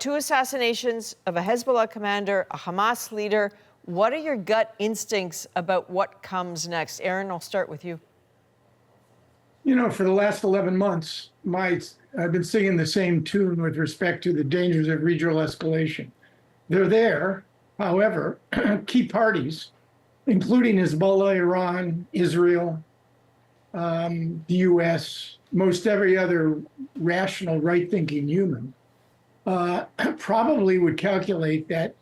Two assassinations of a Hezbollah commander, a Hamas leader. What are your gut instincts about what comes next? Aaron, I'll start with you. You know, for the last 11 months, I've been singing the same tune with respect to the dangers of regional escalation. They're there. However, key parties, including Hezbollah, Iran, Israel, the U.S., most every other rational, right-thinking human, probably would calculate that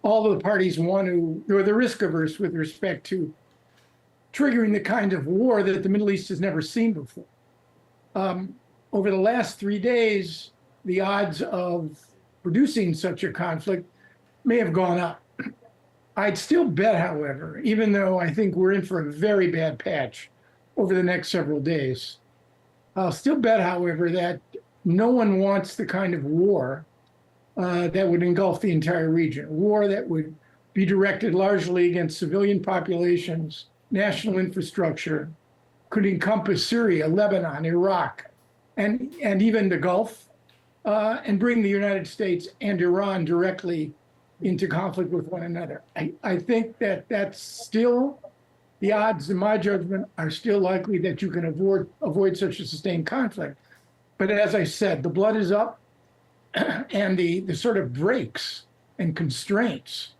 all of the parties want to, or they're risk averse with respect to triggering the kind of war that the Middle East has never seen before. Over the last 3 days, the odds of producing such a conflict may have gone up. I'd still bet, however, even though I think we're in for a very bad patch over the next several days, I'll still bet, however, that no one wants the kind of war that would engulf the entire region, a war that would be directed largely against civilian populations, national infrastructure, could encompass Syria, Lebanon, Iraq, and even the Gulf, and bring the United States and Iran directly into conflict with one another. I think that that's still, the odds, in my judgment, are still likely that you can avoid such a sustained conflict. But as I said, the blood is up, and the sort of brakes and constraints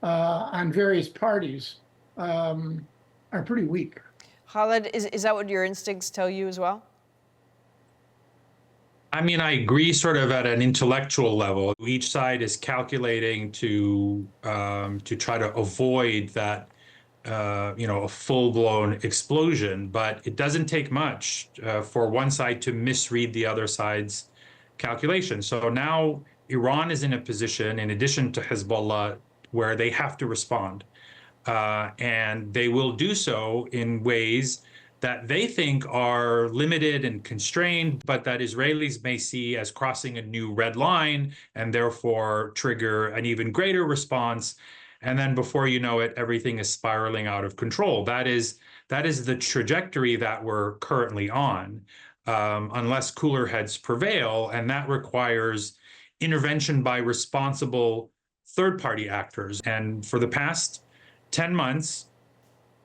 on various parties are pretty weak. Khaled, is that what your instincts tell you as well? I mean, I agree sort of at an intellectual level. Each side is calculating to try to avoid that, a full-blown explosion. But it doesn't take much for one side to misread the other side's calculation. So now Iran is in a position, in addition to Hezbollah, where they have to respond. And they will do so in ways that they think are limited and constrained, but that Israelis may see as crossing a new red line and therefore trigger an even greater response. And then before you know it, everything is spiraling out of control. That is the trajectory that we're currently on, unless cooler heads prevail. And that requires intervention by responsible third-party actors. And for the past 10 months,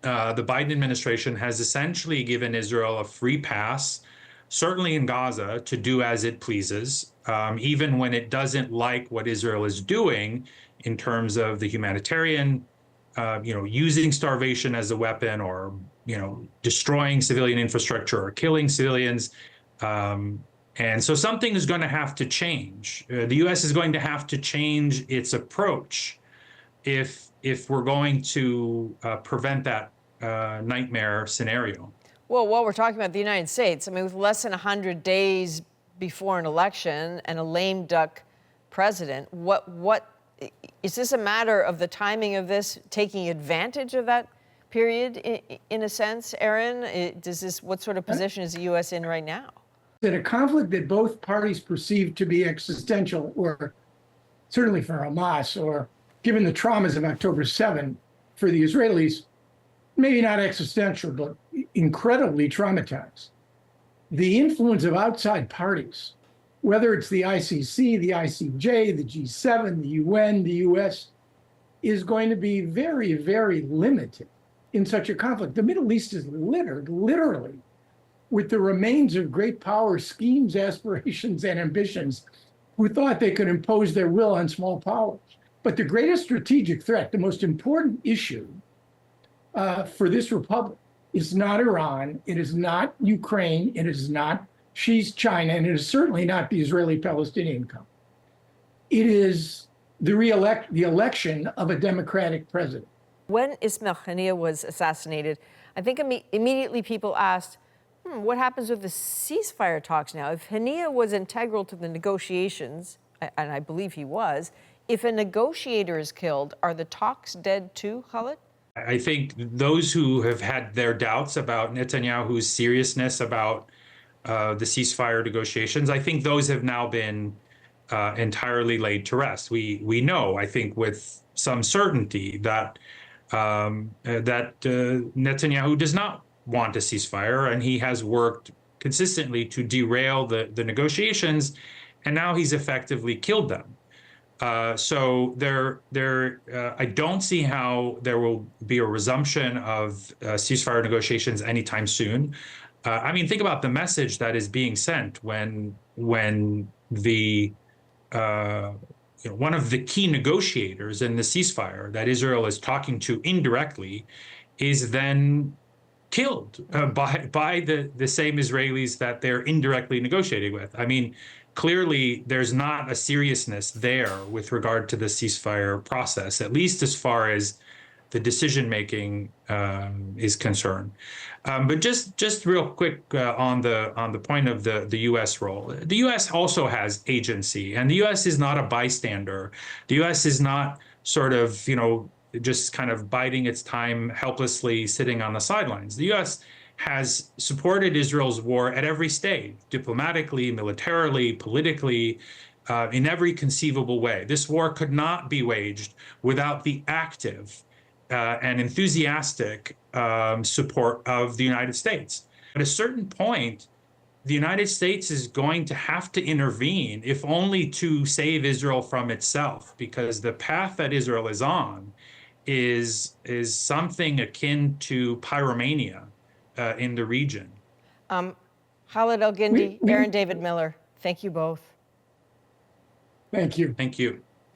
the Biden administration has essentially given Israel a free pass, certainly in Gaza, to do as it pleases, even when it doesn't like what Israel is doing in terms of the humanitarian, using starvation as a weapon, or, destroying civilian infrastructure or killing civilians. And so something is going to have to change. The U.S. is going to have to change its approach if we're going to prevent that nightmare scenario. Well, while we're talking about the United States, I mean, with less than 100 days before an election and a lame duck president, what is this a matter of the timing of this taking advantage of that period in a sense, Aaron? What sort of position is the U.S. in right now? In a conflict that both parties perceive to be existential, or certainly for Hamas, or given the traumas of October 7 for the Israelis, maybe not existential, but incredibly traumatized. The influence of outside parties, whether it's the ICC, the ICJ, the G7, the UN, the US, is going to be very, very limited in such a conflict. The Middle East is littered, literally, with the remains of great power schemes, aspirations, and ambitions who thought they could impose their will on small powers. But the greatest strategic threat, the most important issue for this republic, is not Iran, it is not Ukraine, it is not China, and it is certainly not the Israeli-Palestinian conflict. It is the election of a democratic president. When Ismail Haniyeh was assassinated, I think immediately people asked, what happens with the ceasefire talks now? If Haniyeh was integral to the negotiations, and I believe he was, if a negotiator is killed, are the talks dead too, Khaled? I think those who have had their doubts about Netanyahu's seriousness about the ceasefire negotiations, I think those have now been entirely laid to rest. We know, I think, with some certainty that Netanyahu does not want a ceasefire, and he has worked consistently to derail the negotiations, and now he's effectively killed them. So I don't see how there will be a resumption of ceasefire negotiations anytime soon. I mean, think about the message that is being sent when the one of the key negotiators in the ceasefire that Israel is talking to indirectly is then killed by the same Israelis that they're indirectly negotiating with. I mean, clearly there's not a seriousness there with regard to the ceasefire process, at least as far as the decision making is concerned. But just real quick on the point of the U.S. role, the U.S. also has agency, and the U.S. is not a bystander. The U.S. is not sort of just kind of biding its time, helplessly sitting on the sidelines. The U.S. has supported Israel's war at every stage, diplomatically, militarily, politically, in every conceivable way. This war could not be waged without the active and enthusiastic support of the United States. At a certain point, the United States is going to have to intervene, if only to save Israel from itself, because the path that Israel is on is something akin to pyromania in the region. Khaled Elgindy, Aaron David Miller, thank you both. Thank you. Thank you.